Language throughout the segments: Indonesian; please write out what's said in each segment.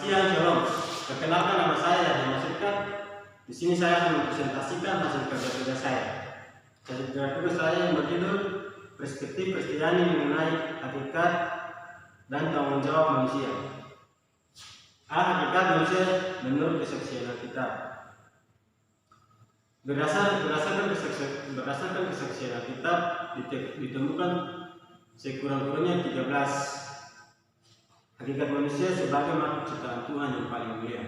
siang, shalom. Perkenalkan, nama saya Dima Sirkat. Di sini saya akan mempresentasikan hasil kerja saya. Hasil kerja saya yang berjudul Perspektif Kristiani mengenai hakikat dan tanggung jawab manusia. Hakikat manusia menurut kesaksian Alkitab. Berdasarkan kesaksian Alkitab ditemukan sekurang-kurangnya 13 hakikat manusia sebagai makhluk ciptaan Tuhan yang paling mulia.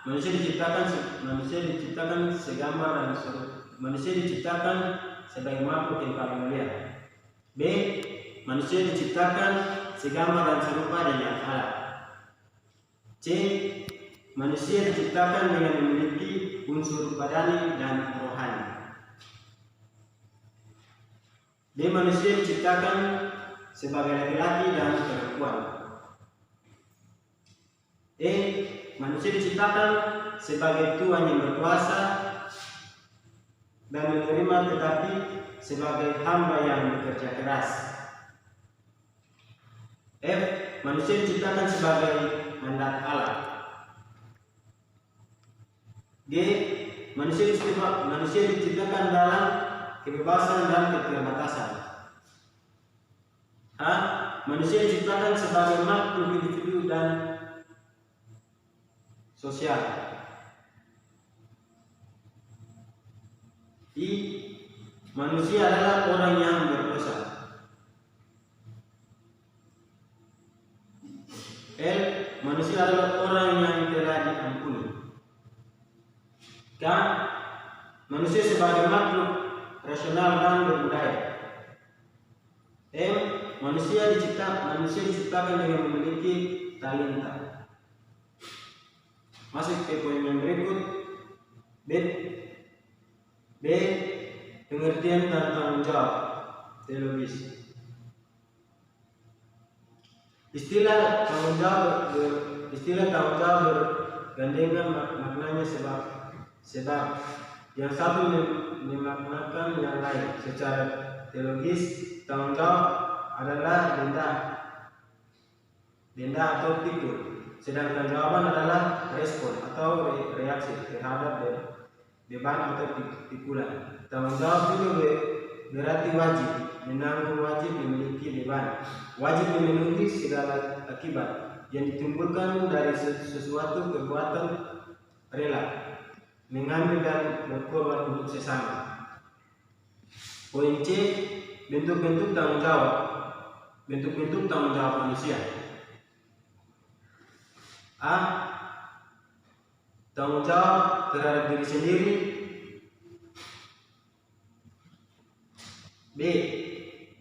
Manusia diciptakan segambar dan manusia diciptakan sebagai makhluk yang paling mulia. B. Manusia diciptakan segambar dan serupa dengan Allah. C. Manusia diciptakan dengan memiliki unsur badani dan rohani. D. Manusia diciptakan sebagai laki-laki dan perempuan. E. Manusia diciptakan sebagai Tuhan yang berkuasa dan menerima, tetapi sebagai hamba yang bekerja keras. F. Manusia diciptakan sebagai mandat Allah. G. Manusia diciptakan dalam kebebasan dan keterbatasan. H. Manusia diciptakan sebagai makhluk individu dan sosial. I. Manusia adalah orang yang berdosa. L. Manusia adalah orang yang telah diampuni. K. Manusia sebagai makhluk rasional dan berbudaya. M. Manusia diciptakan dengan memiliki talenta. Masuk ke poin yang berikut. B. Pengertian dan tanggung jawab teologis. Istilah tanggung jawab bergandengan maknanya sebab yang satu memaknakan yang lain. Secara teologis, tanggung jawab adalah denda atau pikul, sedangkan jawaban adalah respon atau reaksi terhadap beban atau pikulan. Tanggung jawab juga berarti wajib menanggung, wajib memiliki beban, wajib memenuhi segala akibat yang ditimbulkan dari sesuatu perbuatan rela, mengambil dan berkorban untuk sesama. Poin C. Bentuk-bentuk tanggung jawab. Bentuk-bentuk tanggung jawab manusia. A. Tanggung jawab terhadap diri sendiri. B.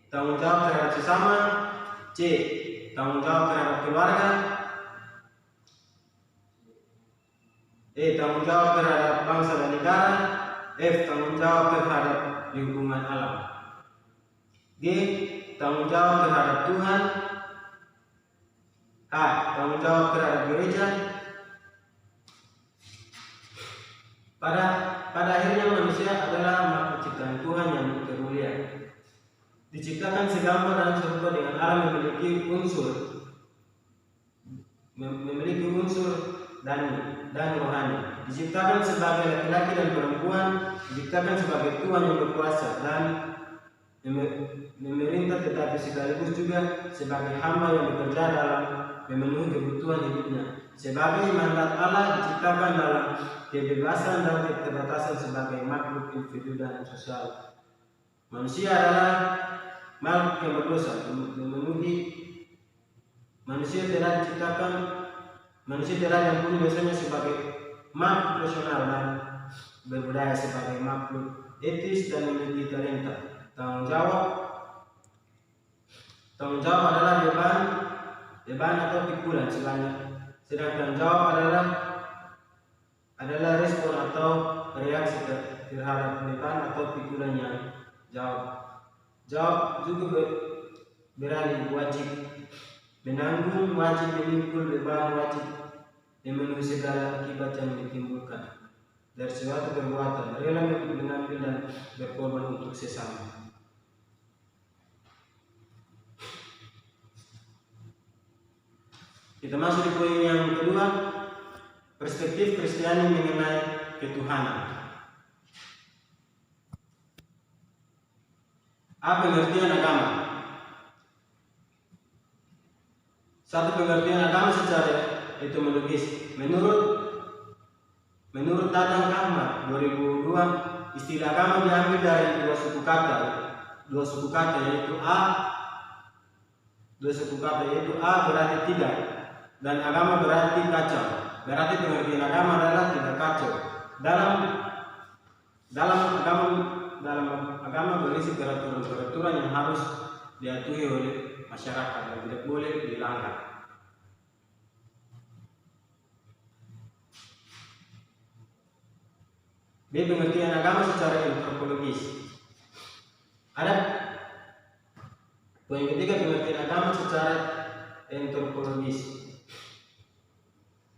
Tanggung jawab terhadap sesama. C. Tanggung jawab terhadap keluarga. E. Tanggung jawab terhadap bangsa dan negara. F. Tanggung jawab terhadap lingkungan alam. G. Tanggung jawab terhadap Tuhan. H. Tanggung jawab terhadap gereja. Pada akhirnya manusia adalah makhluk ciptaan Tuhan yang termulia. Diciptakan segambar dan serupa dengan Allah, memiliki unsur dan rohani. Diciptakan sebagai laki-laki dan perempuan, diciptakan sebagai Tuhan yang berkuasa dan memerintah, tetapi sekaligus juga sebagai hamba yang bekerja dalam memenuhi kebutuhan hidupnya. Sebagai mandat Allah, diciptakan dalam kebebasan dan keterbatasan sebagai makhluk individu dan sosial. Manusia adalah makhluk yang berdosa. Manusia telah diampuni dosanya sebagai makhluk rasional dan berbudaya, sebagai makhluk etis dan memiliki talenta. Tanggung jawab adalah beban atau pikulan, sedangkan jawab adalah respon atau reaksi terhadap beban atau pikulan yang jawab juga beralih, wajib menanggung, wajib memikul beban, wajib memenuhi segala akibat yang ditimbulkan dari suatu perbuatan, rela mengambil dan berkorban untuk sesama. Kita masuk di poin yang kedua, perspektif Kristiani mengenai ketuhanan. Apa pengertian agama? Satu, pengertian agama secara etimologis. Menurut Tatang Ahmad 2002, istilah agama diambil dari dua suku kata yaitu A berarti tidak dan agama berarti kacau. Berarti pengertian agama adalah tidak kacau. Dalam agama berisi peraturan yang harus diatuhi oleh masyarakat dan tidak boleh dilanggar. B, pengertian agama secara antropologis. Ada poin ketiga, pengertian agama secara antropologis.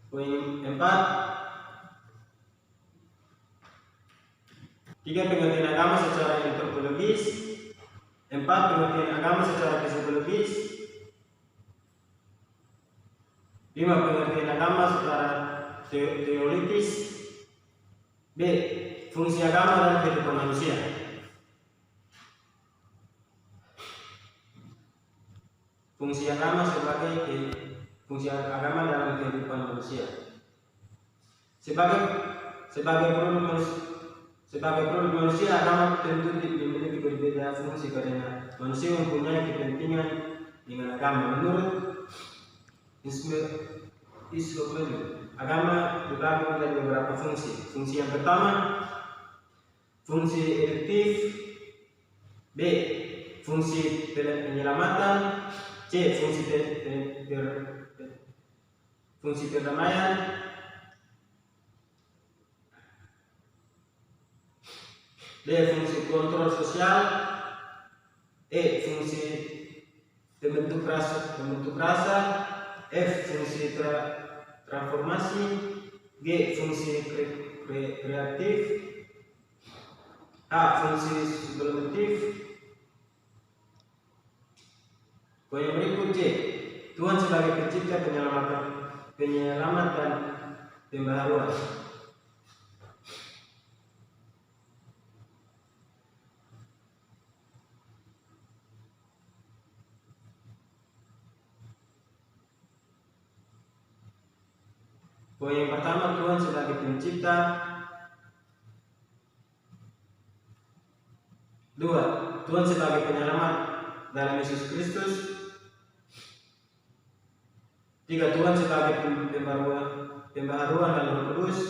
Poin 4, tiga, pengertian agama secara antropologis. 4, pengertian agama secara psikologis. 5, pengertian agama secara teoritis. B, fungsi agama dalam kehidupan manusia. Fungsi agama dalam kehidupan manusia. Sebagai produk manusia, agama tentu memiliki berbeda fungsi karena manusia mempunyai kepentingan dengan agama. Menurut Islam, agama dibagi menjadi beberapa fungsi. Fungsi yang pertama, fungsi eduktif. B, fungsi penyelamatan. C, fungsi perdamaian. D, fungsi kontrol sosial. E, fungsi pembentuk rasa. F, fungsi transformasi. G, fungsi kreatif. A, fungsi suplementif. Poin yang berikut C, Tuhan sebagai pencipta, penyelamat dan pembaharuan. Poin yang pertama, Tuhan sebagai pencipta. 2, Tuhan sebagai penyelamat dalam Yesus Kristus. 3, Tuhan sebagai pembaharuan dalam Roh Kudus.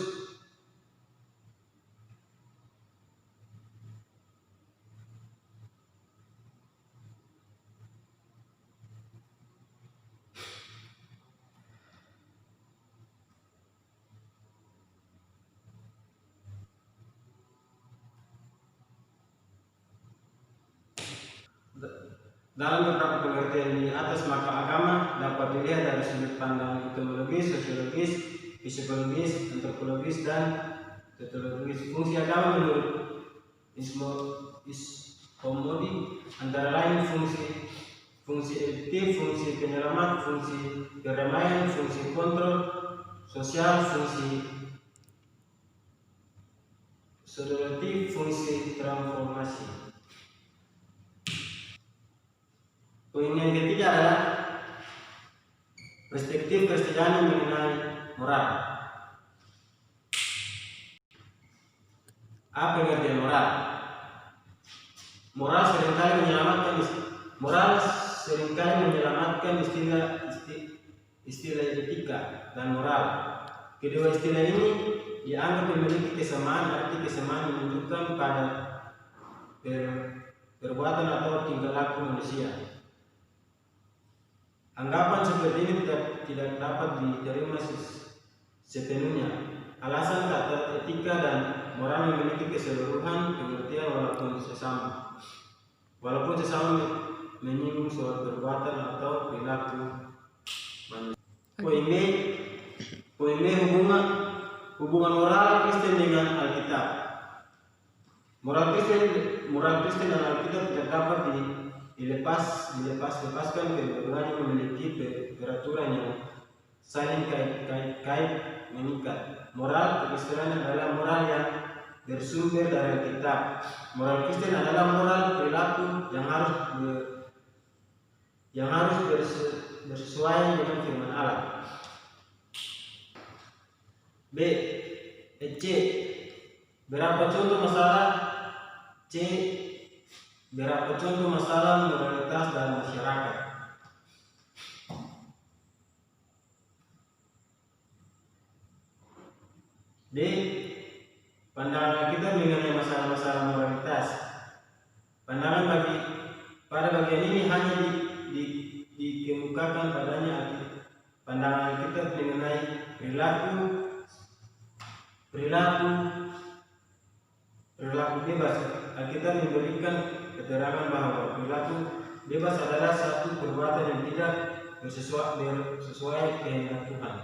4, dalam beberapa pengertian di atas, maka agama dapat dilihat dari sudut pandang etimologis, sosiologis, psikologis, antropologis, dan teologis. Fungsi agama menurut Ismodi antara lain fungsi eduktif, fungsi penyelamat, fungsi perdamaian, fungsi kontrol sosial, fungsi sosiologis, fungsi transformasi. Poin yang ketiga adalah perspektif Kristiani mengenai moral. Apa pengertian moral? Moral seringkali menyelamatkan istilah etika dan moral. Kedua istilah ini dianggap memiliki kesamaan, arti kesamaan menunjukkan pada perbuatan atau tingkah laku manusia. Anggapan seperti ini tidak dapat diterima sepenuhnya. Alasan kata etika dan moral memiliki keseluruhan pengertian walaupun sesama menyinggung soal perbuatan atau perilaku manusia. Poin B, hubungan moral Kristen dengan Alkitab. Moral Kristen dan Alkitab tidak dapat dilepaskan, kedua-duanya memiliki peraturan yang saling kait mengikat. Moral kekristenan adalah moral yang bersumber dari Alkitab. Moral Kristen adalah moral perilaku yang harus bersesuaian dengan firman Allah. C. Berapa contoh masalah? C. Berapa contoh masalah moralitas dalam masyarakat? D. Pandangan kita mengenai masalah-masalah moralitas. Pandangan pada bagian ini hanya dikemukakan padanya pandangan kita mengenai perilaku bebas. Kita memberikan keterangan bahwa perilaku bebas adalah satu perbuatan yang tidak sesuai kehendak Tuhan.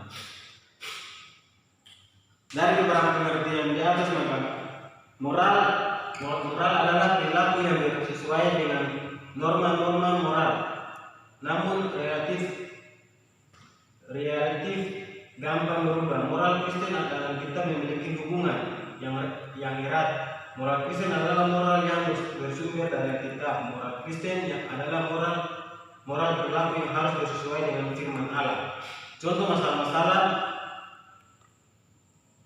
Dari beberapa pengertian di atas, maka moral adalah perilaku yang sesuai dengan norma-norma moral, namun relatif gampang berubah. Moral Kristen adalah kita memiliki hubungan yang erat. Moral Kristen adalah moral yang bersumber dari Alkitab. Moral Kristen adalah moral perilaku yang harus sesuai dengan firman Allah. Contoh masalah-masalah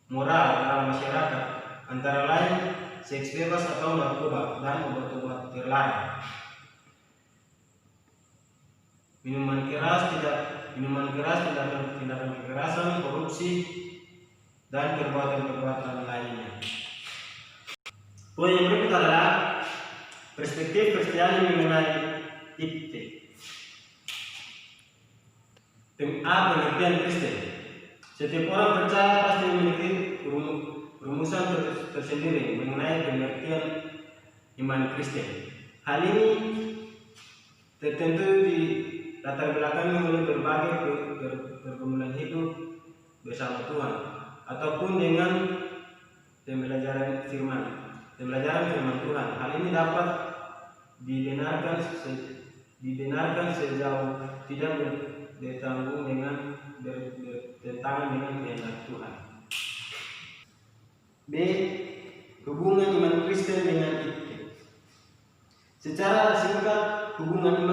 moral dalam masyarakat antara lain seks bebas atau narkoba dan obat-obat terlarang. Minuman keras, tindakan kekerasan, korupsi, dan perbuatan-perbuatan lainnya. Poin yang berikut adalah perspektif Kristiani mengenai ipte. Pengertian Kristen. Setiap orang percaya pasti memiliki rumusan tersendiri mengenai pengertian iman Kristen. Hal ini tertentu di latar belakangnya oleh berbagai pergumulan hidup bersama Tuhan ataupun dengan pembelajaran firman Tuhan. Hal ini dapat dibenarkan sejauh tidak bertentangan dengan kehendak Tuhan. B. Hubungan iman Kristen dengan ipte. Secara singkat, hubungan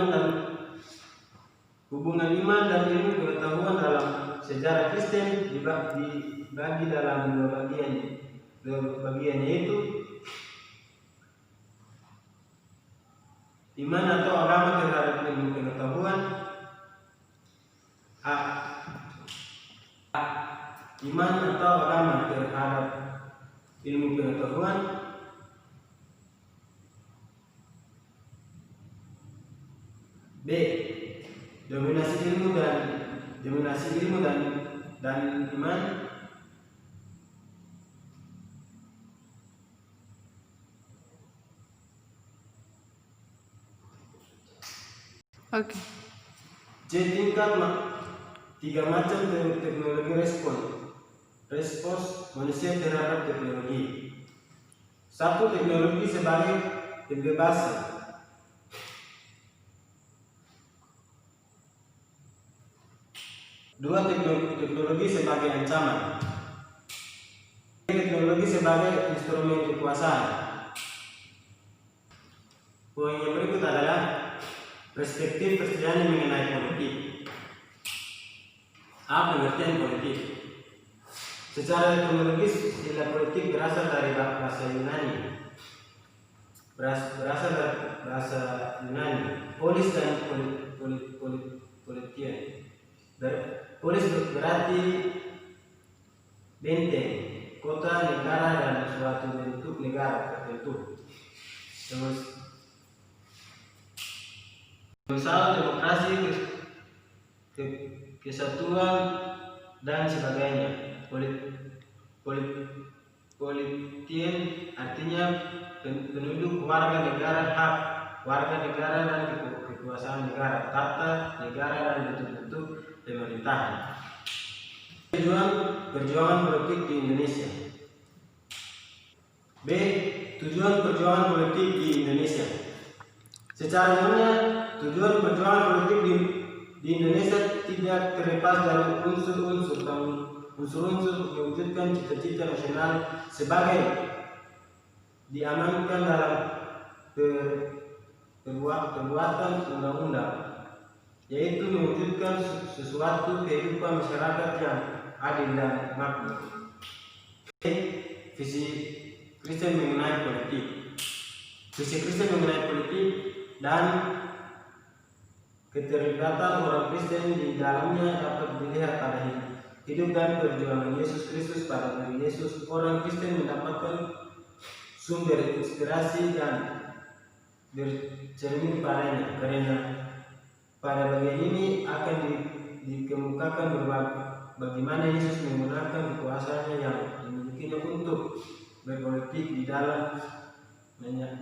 iman dan ilmu pengetahuan dalam sejarah Kristen dibagi dalam dua bagian, yaitu iman atau agama terhadap ilmu pengetahuan. Iman atau agama terhadap ilmu pengetahuan. B. Dominasi ilmu dan iman. Oke. C. Tiga macam teknologi respons manusia terhadap teknologi. 1. Teknologi sebagai kebebasan. 2. Teknologi sebagai ancaman. Teknologi sebagai instrumen kekuasaan. Poin yang berikut adalah perspektif Kristiani mengenai politik. A. Pengertian politik. Secara etimologis, istilah politik berasal dari bahasa Yunani. Polis dan politian. Polis berarti benteng, kota, negara, dan suatu bentuk negara tertentu. Usaha demokrasi, kesatuan, dan sebagainya. Politian artinya penduduk, warga negara, hak warga negara, dan kekuasaan negara, tata negara, dan bentuk-bentuk pemerintahan. Perjuangan politik di Indonesia. B. Tujuan perjuangan politik di Indonesia. Secara umumnya, tujuan perjuangan politik di Indonesia tidak terlepas dari unsur-unsur mewujudkan cita-cita nasional sebagai diamankan dalam perbuatan undang-undang, yaitu mewujudkan sesuatu kehidupan masyarakat yang adil dan makmur. Visi Kristen mengenai politik. Visi Kristen mengenai politik dan keterlibatan orang Kristen di dalamnya dapat dilihat pada hidup dan perjuangan Yesus Kristus. Pada diri Yesus, orang Kristen mendapatkan sumber inspirasi dan bercermin padanya, karena pada bagian ini akan dikemukakan bagaimana Yesus menggunakan kekuasaannya yang dimilikinya untuk berpolitik di dalam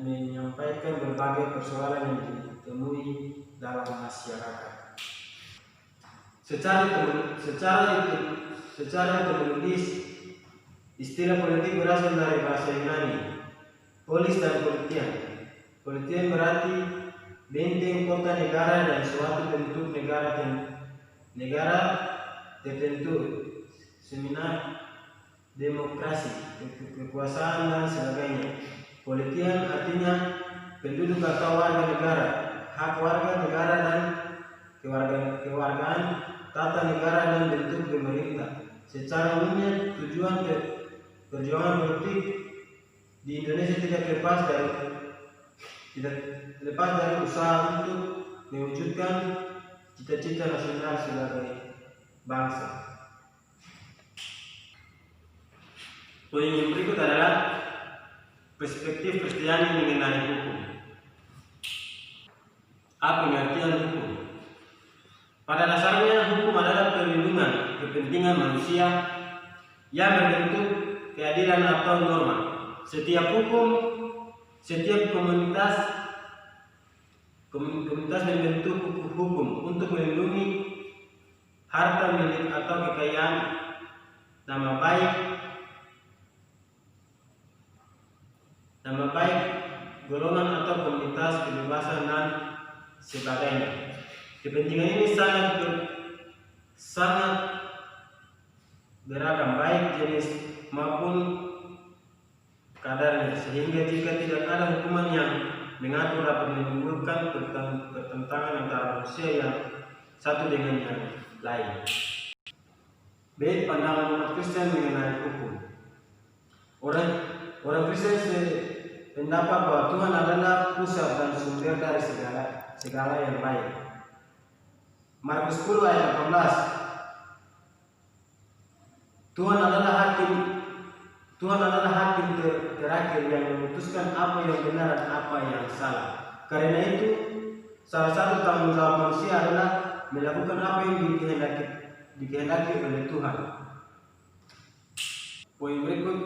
menyampaikan berbagai persoalan yang ditemui dalam masyarakat. Secara etimologis, istilah politik berasal dari bahasa Yunani, polis dan politian. Politian berarti benteng, kota, negara, dan suatu bentuk negara tertentu, seminar, demokrasi, kekuasaan, dan sebagainya. Politian artinya penduduk atau warga negara, hak warga negara dan kewargaan, tata negara dan bentuk pemerintah. Secara umumnya, tujuan perjuangan politik di Indonesia tidak lepas dari usaha untuk mewujudkan cita-cita nasional sebagai bangsa. Poin yang berikut adalah perspektif Kristiani mengenai hukum. Apa pengertian hukum? Pada dasarnya, hukum adalah perlindungan kepentingan manusia yang berbentuk keadilan atau norma. Setiap komunitas membentuk hukum untuk melindungi harta milik atau kekayaan, nama baik golongan atau komunitas, kebebasan dan sebagainya. Kepentingan ini sangat beragam, baik jenis maupun kadarnya, sehingga jika tidak ada hukuman yang mengatur dapat menimbulkan pertentangan antara manusia yang satu dengan yang lain. B. Pandangan umat Kristen mengenai hukum. Orang Kristen pendapat bahwa Tuhan adalah pusat dan sumber dari segala yang baik. Markus 10 ayat 18. Tuhan adalah hakim terakhir yang memutuskan apa yang benar dan apa yang salah. Karena itu, salah satu tanggung jawab manusia adalah melakukan apa yang dikehendaki oleh Tuhan. Poin berikut,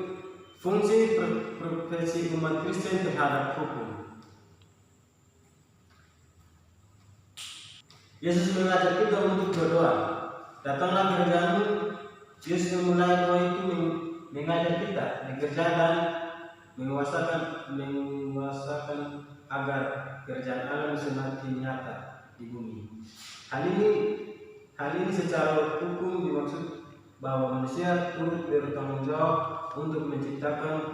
fungsi profesi umat Kristen terhadap hukum. Yesus mengajak kita untuk berdoa. Datanglah kerjaanmu. Yesus memulai doa itu mengajak kita bekerja dan menguasakan agar kerjaan Allah semakin nyata di bumi. Hal ini secara hukum dimaksud bahwa manusia turut bertanggung jawab untuk menciptakan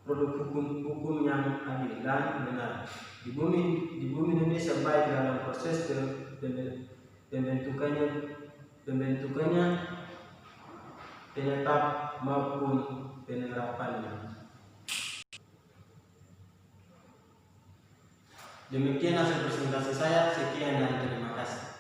produk hukum yang adil dan benar di bumi Indonesia, baik dalam proses pembentukannya, penetap maupun penerapannya. Demikian hasil presentasi saya. Sekian dan terima kasih.